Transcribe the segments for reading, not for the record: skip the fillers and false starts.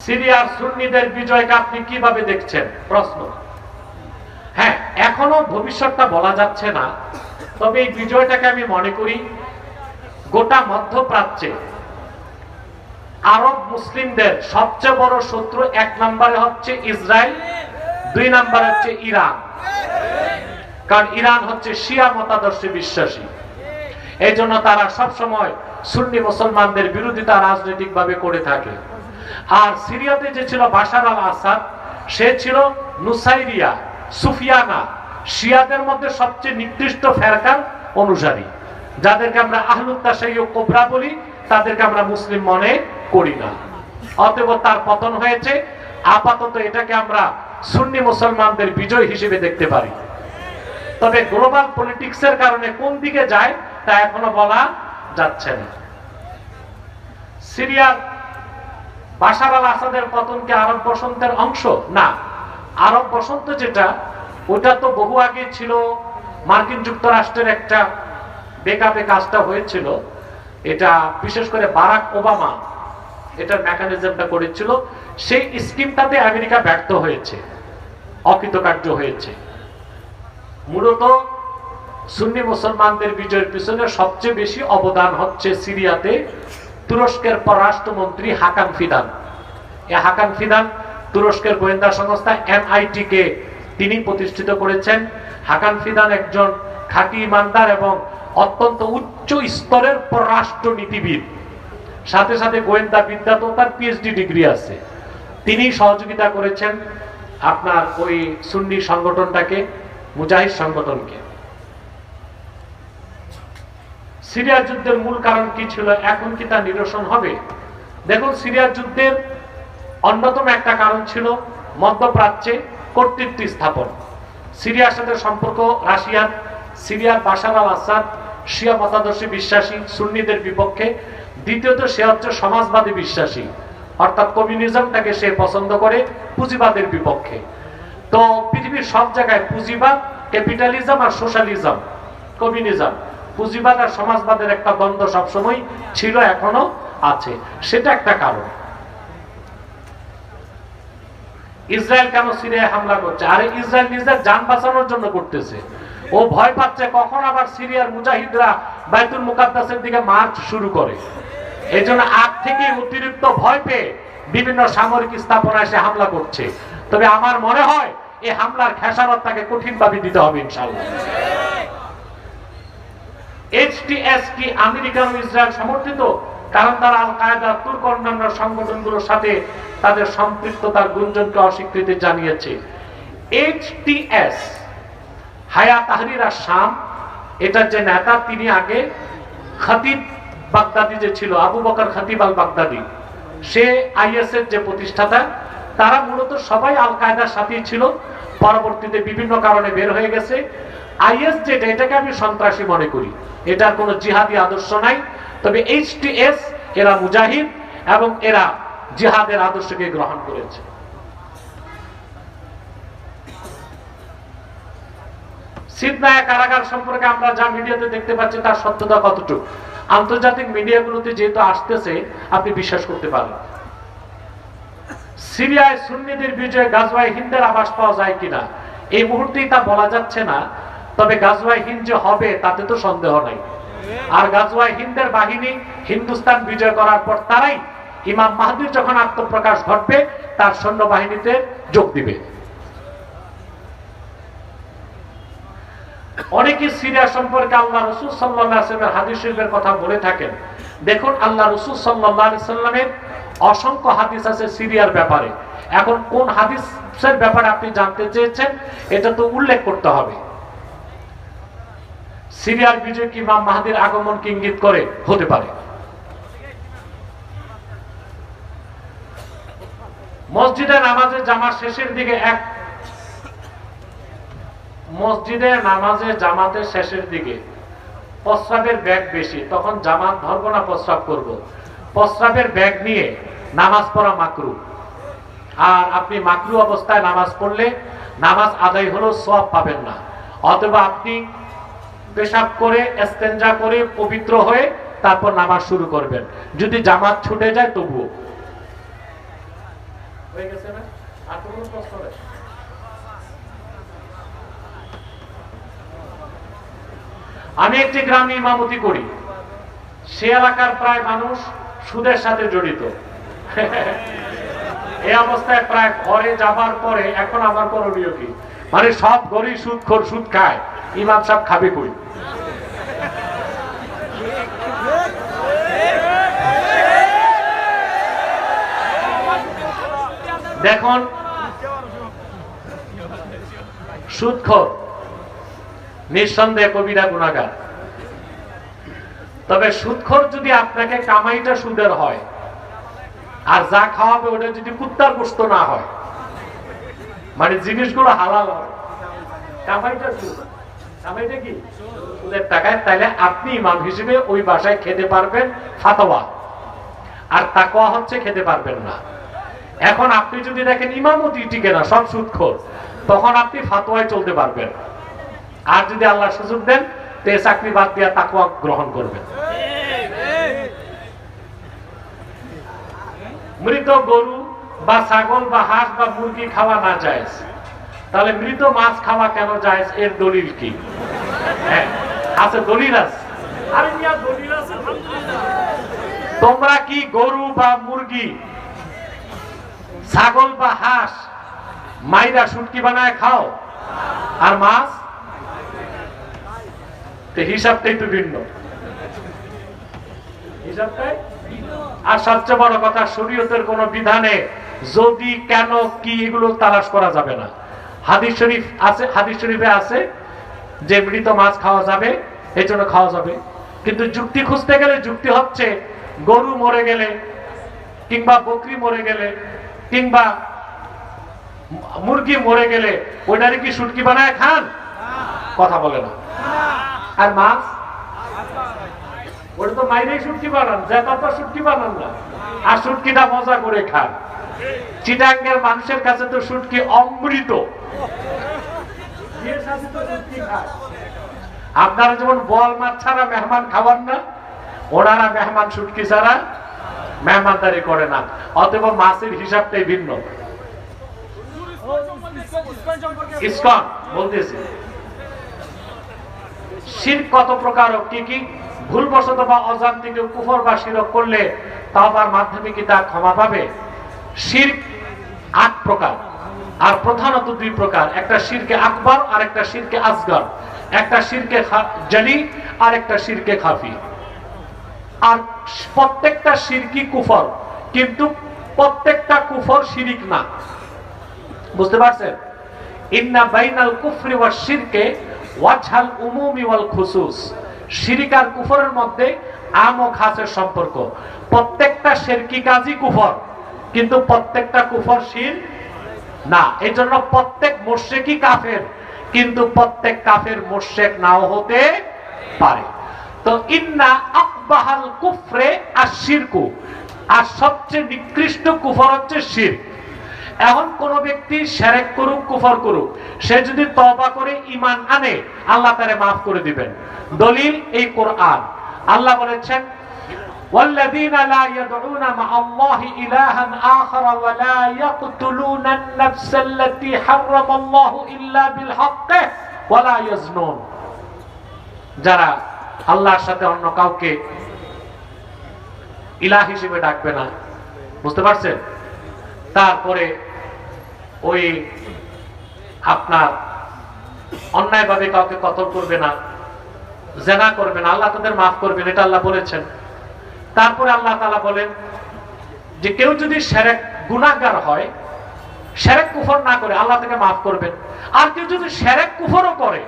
সিরিয়ার সুন্নিদের বিজয়কে আপনি কিভাবে দেখছেন? প্রশ্ন। হ্যাঁ, এখনো ভবিষ্যৎটা বলা যাচ্ছে না, তবে এই বিজয়টাকে আমি মনে করি গোটা মধ্যপ্রাচ্যে আরব মুসলিমদের সবচেয়ে বড় শত্রু এক নম্বরে হচ্ছে ইসরায়েল, দুই নম্বরে হচ্ছে ইরান। কারণ ইরান হচ্ছে শিয়া মতাদর্শে বিশ্বাসী, এই জন্য তারা সবসময় সুন্নি মুসলমানদের বিরোধিতা রাজনৈতিকভাবে করে থাকে। আর সিরিয়াতে যে ছিল বাশার আল আসাদ, সে ছিল নুসাইরিয়া সুফিয়ানা, শিয়াদের মধ্যে সবচেয়ে নিকৃষ্ট ফেরকার অনুসারী, যাদেরকে আমরা আহলুত তাশাইয়্যু কুবরা বলি, তাদেরকে আমরা মুসলিম মনে করি না। অতএব তার পতন হয়েছে। আপাতত এটাকে আমরা সুন্নি মুসলমানদের বিজয় হিসেবে দেখতে পারি। তবে গ্লোবাল পলিটিক্সের কারণে কোন দিকে যায় তা এখনো বলা যাচ্ছে না। সিরিয়ার বাশার আল আসাদের পতন কি আরব বসন্তের অংশ? না, আরব বসন্ত যেটা, ওটা তো বহু আগে ছিল। মার্কিন যুক্তরাষ্ট্রের একটা বেকআপে কাজটা হয়েছিল, এটা বিশেষ করে বারাক ওবামা এটার মেকানিজমটা করেছিল। সেই স্কিমটাতে আমেরিকা ব্যর্থ হয়েছে, অকৃতকার্য হয়েছে। মূলত সুন্নি মুসলমানদের বিজয়ের পিছনে সবচেয়ে বেশি অবদান হচ্ছে সিরিয়াতে তুরস্কের পররাষ্ট্রমন্ত্রী হাকান ফিদান। এই হাকান ফিদান তুরস্কের গোয়েন্দা সংস্থা MIT কে তিনি প্রতিষ্ঠিত করেছেন। হাকান ফিদান একজন খাঁটি ইমানদার এবং অত্যন্ত উচ্চ স্তরের পররাষ্ট্রনীতিবিদ, সাথে সাথে গোয়েন্দা বিদ্যাতেও তার PhD ডিগ্রি আছে। তিনি সহযোগিতা করেছেন আপনার ওই সুন্নি সংগঠনটাকে, মুজাহিদ সংগঠনকে। সিরিয়ার যুদ্ধের মূল কারণ কি ছিল, এখন কি তা নিরসন হবে? দেখুন, সিরিয়ার যুদ্ধের অন্যতম একটা কারণ ছিল মধ্যপ্রাচ্যে কর্তৃত্ব স্থাপন। সিরিয়ার সাথে সম্পর্ক রাশিয়ার। সিরিয়ার বাশার আল আসাদ শিয়া মতাদর্শে বিশ্বাসী, সুন্নিদের বিপক্ষে। দ্বিতীয়ত সে হচ্ছে সমাজবাদী বিশ্বাসী, অর্থাৎ কমিউনিজমটাকে সে পছন্দ করে, পুঁজিবাদের বিপক্ষে। তো পৃথিবীর সব জায়গায় পুঁজিবাদ, ক্যাপিটালিজম আর সোশ্যালিজম, কমিউনিজম, পুঁজিবাদ আর সমাজবাদের একটা দ্বন্দ্ব সবসময় ছিল, এখনো আছে। সেটা একটা কারণ। ইসরায়েল কেন সিরিয়ায় হামলা করছে? আরে ইসরায়েল নিজের জান বাঁচানোর জন্য করতেছে। ও ভয় পাচ্ছে কখন আবার সিরিয়ার মুজাহিদরা বাইতুল মুকাদ্দাসের দিকে মার্চ শুরু করে। এই জন্য আগ থেকে অতিরিক্ত ভয় পেয়ে বিভিন্ন সামরিক স্থাপনায় সে হামলা করছে। তবে আমার মনে হয় এই হামলার খেসারত তাকে কঠিনভাবে দিতে হবে ইনশাআল্লাহ। HTS কি আমেরিকান ও ইসরায়েল সমর্থিত? কারণ তারা আল কায়েদা, তুর্ক অন্যান্য সংগঠনগুলোর সাথে তাদের সম্পৃক্ততার গুঞ্জনকে অস্বীকৃতি জানিয়েছে। HTS হায়া তাহরির আশ-শাম, এটার যে নেতা, তিনি আগে খতিব বাগদাদি যে ছিল, আবু বকর খতিব আল বাগদাদি, সে IS এর যে প্রতিষ্ঠাতা। তারা মূলত সবাই আল কায়েদার সাথেই ছিল, পরবর্তীতে বিভিন্ন কারণে বের হয়ে গেছে। IS যেটা, এটাকে আমি সন্ত্রাসী মনে করি, এটার কোনো জিহাদি আদর্শ নাই। তবে HTS এরা মুজাহিদ এবং এরা জিহাদের আদর্শকে গ্রহণ করেছে। সিদনায়া কারাগার সম্পর্কে আমরা যা মিডিয়াতে দেখতে পাচ্ছি তার সত্যতা কতটুকু, আন্তর্জাতিক মিডিয়াগুলোতে যেহেতু আসতেছে, আপনি বিশ্বাস করতে পারেন। সিরিয়ায় সুন্নিদের বিজয়ে গাজওয়ায়ে হিন্দের আভাস পাওয়া যায় কিনা, এই মুহূর্তেই তা বলা যাচ্ছে না। তবে গাজওয়ায়ে হিন্দ যে হবে তাতে তো সন্দেহ নাই। আর গাজওয়ায়ে হিন্দের বাহিনী হিন্দুস্তান বিজয় করার পর তারাই ইমাম মাহদির যখন আত্মপ্রকাশ ঘটবে তার সৈন্যবাহিনীতে যোগ দিবে। অনেকে সিরিয়া সম্পর্কে আল্লাহ রাসূল সাল্লাল্লাহু আলাইহি ওয়াসাল্লামের হাদিস শরীফের কথা বলে থাকেন। দেখুন, আল্লাহ রাসূল সাল্লাল্লাহু আলাইহি ওয়াসাল্লামের অসংখ্য হাদিস আছে সিরিয়ার ব্যাপারে। এখন কোন হাদিসের ব্যাপারে আপনি জানতে চেয়েছেন, এটা তো উল্লেখ করতে হবে। সিরিয়ার বিজয় কি ইমাম মাহদির আগমনকে ইঙ্গিত করে? হতে পারে। মসজিদে নামাজের জামাত শেষের দিকে মসজিদে নামাজের জামাতের শেষের দিকে প্রস্রাবের ব্যাগ বেশি, তখন জামাত ধরবো না প্রস্রাব করব। প্রস্রাবের ব্যাগ নিয়ে নামাজ পড়া মাকরু। আর আপনি মাকরু অবস্থায় নামাজ পড়লে নামাজ আদায় হলেও সওয়াব পাবেন না। অথবা আপনি পেশাব করে, ইস্তেঞ্জা করে, পবিত্র হয়ে তারপর নামাজ শুরু করবেন, যদি জামাত ছুটে যায় তবুও। হয়ে গেছে না? আর তো কোনো প্রশ্ন নেই। আমি একটি গ্রামে ইমামতি করি, সে এলাকার প্রায় মানুষ সুদের সাথে জড়িত। এই অবস্থায় প্রায় ঘরে যাবার পরে এখন আমার করণীয় কি? মানে সব গরিব সুদখোর, সুদ খায়, ইমাম সাহেব খাবে কই? দেখুন, সুদখোর নিঃসন্দেহে কবিরা গুনাহগার। তবে সুদখোর যদি আপনাকে কামাইটা সুদের হয় আর যা খাওয়াবে ওটা যদি কুত্তার গোশত না হয়, মানে জিনিসগুলো হালাল হয়, কামাইটা সুদ, কামাইটা কি সুদের টাকায়, তাইলে আপনি ইমাম হিসেবে ওই বাসায় খেতে পারবেন ফাতোয়া, আর তাকওয়া হচ্ছে খেতে পারবেন না। এখন আপনি যদি দেখেন ইমামতি টিকে না, সব সুদখোর, তখন আপনি ফাতোয়ায় চলতে পারবেন। আর যদি আল্লাহ সুযোগ দেন তে চাকরি বাদ দিয়ে তাকওয়া গ্রহণ করবেন। মৃত গরু বা ছাগল বা হাঁস বা মুরগি খাওয়া না জায়েজ, তাহলে মৃত মাছ খাওয়া কেন জায়েজ? এর দলিল কি? হ্যাঁ আছে, দলিল আছে। আরে মিয়া দলিল আছে। তোমরা কি গরু বা মুরগি, ছাগল বা হাঁস মাইরা শুটকি বানায় খাও? আর মাছ? হিসাবটাই তো ভিন্ন, হিসাবটাই। আর সবচেয়ে বড় কথা, শরীয়তের কোন বিধানে যদি, কেন, কি, এগুলো তালাশ করা যাবে না। হাদিস শরীফ আছে, হাদিস শরীফে আছে যে মৃত মাছ খাওয়া যাবে, এই জন্য খাওয়া যাবে। কিন্তু যুক্তি খুঁজতে গেলে যুক্তি হচ্ছে গরু মরে গেলে কিংবা বকরি মরে গেলে কিংবা মুরগি মরে গেলে ওইটারে কি শুটকি বানায় খান? কথা বলে না। আর মাছ, ওটা তো মাইরেই শুটকি বানান, জেতা তো শুটকি বানান না, আর শুটকিটা মজা করে খান। চিটাঙ্গের মানুষের কাছে তো শুটকি অমৃত, আপনারা যেমন বল মাছ ছাড়া মেহমান খাওয়ান না, ওনারা মেহমান শুটকি ছাড়া মেহমানদারি করে না। অতএব মাছের হিসাবটাই ভিন্ন। ইসকন বলতেছি শিরক কত প্রকার, কি কি ভুলবশত বা অজান্তিকে কুফর বা শিরক করলে তাওবার মাধ্যমে কি তা ক্ষমা পাবে? শিরক ৮ প্রকার, আর প্রধানত ২ প্রকার। একটা শিরকে আকবর আর একটা শিরকে আসগর, একটা শিরকে জলি আর একটা শিরকে খাফি। আর প্রত্যেকটা শিরকি কুফর, কিন্তু প্রত্যেকটা কুফর শিরিক না। বুঝতে পারছেন? ইন্না বাইনাল কুফরি ওয়াশ শিরকে ওয়াজহাল উমুমি ওয়াল খুসুস। শিরিক আর কুফরের মধ্যে আম ও খাসের সম্পর্ক। প্রত্যেকটা শিরকি কাজই কুফর, কিন্তু প্রত্যেকটা কুফর শিরক না। এজন্য প্রত্যেক মুশরিকই কাফের, কিন্তু প্রত্যেক কাফের মুশরিক নাও হতে পারে। তো ইন্না আকবাহাল কুফরে আশ-শিরকু, আর সবচেয়ে নিকৃষ্ট কুফর হচ্ছে শিরক। এখন কোন ব্যক্তি শিরক করুক, কুফর করুক, সে যদি তওবা করে ঈমান আনে, আল্লাহ তারে maaf করে দিবেন। দলিল এই কোরআন। আল্লাহ বলেছেন ওয়াল্লাযীনা লা ইয়াদউনা মা'আল্লাহি ইলাহান আখারা ওয়া লা ইয়াকতুলুনা আন-নাফসাল্লাতী হারামাল্লাহু ইল্লা বিল হাক্কি ওয়া লা ইয়াজনুন। যারা আল্লাহর সাথে অন্য কাউকে ইলাহ হিসেবে ডাকবে না, বুঝতে পারছেন? তারপরে ওই আপনার অন্যায়ভাবে কাউকে কতল করবে না, জেনা করবে না, আল্লাহ তাদের মাফ করবেন, এটা আল্লাহ বলেছেন। তারপরে আল্লাহ তাআলা বলেন যে কেউ যদি শিরক গুনাহগার হয়, শিরক কুফর না করে, আল্লাহ তাকে মাফ করবেন। আর কেউ যদি শিরক কুফরও করে,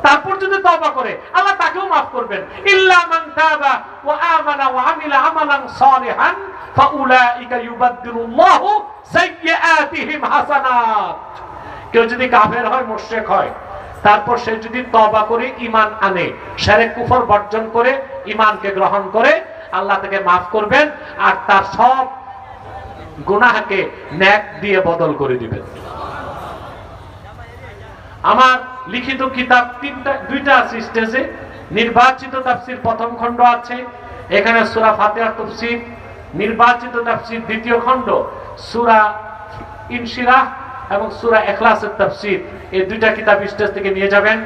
তারপর যদি তওবা করে, আল্লাহ তাকেও maaf করবেন। ইল্লা মান তাবা ওয়া আমানা ওয়া আমিলা আমালান সালিহান ফাউলাইকা ইউবাদদিলুল্লাহু সাইয়্যাতিহিম হাসানাত। কেউ যদি কাফের হয়, মুশরিক হয়, তারপর সে যদি তওবা করে ঈমান আনে, শিরক কুফর বর্জন করে ঈমানকে গ্রহণ করে, আল্লাহ তাকে maaf করবেন আর তার সব গুনাহকে নেক দিয়ে বদল করে দিবেন। আমার লিখিত কিতাব দুইটা আছে স্টেজে। নির্বাচিত তাফসীর প্রথম খণ্ড আছে, এখানে সূরা ফাতিহার তাফসীর। নির্বাচিত তাফসীর দ্বিতীয় খণ্ড, সূরা ইনশিরাহ এবং সূরা ইখলাসের তাফসীর, এই দুইটা কিতাব স্টেজ থেকে নিয়ে যাবেন।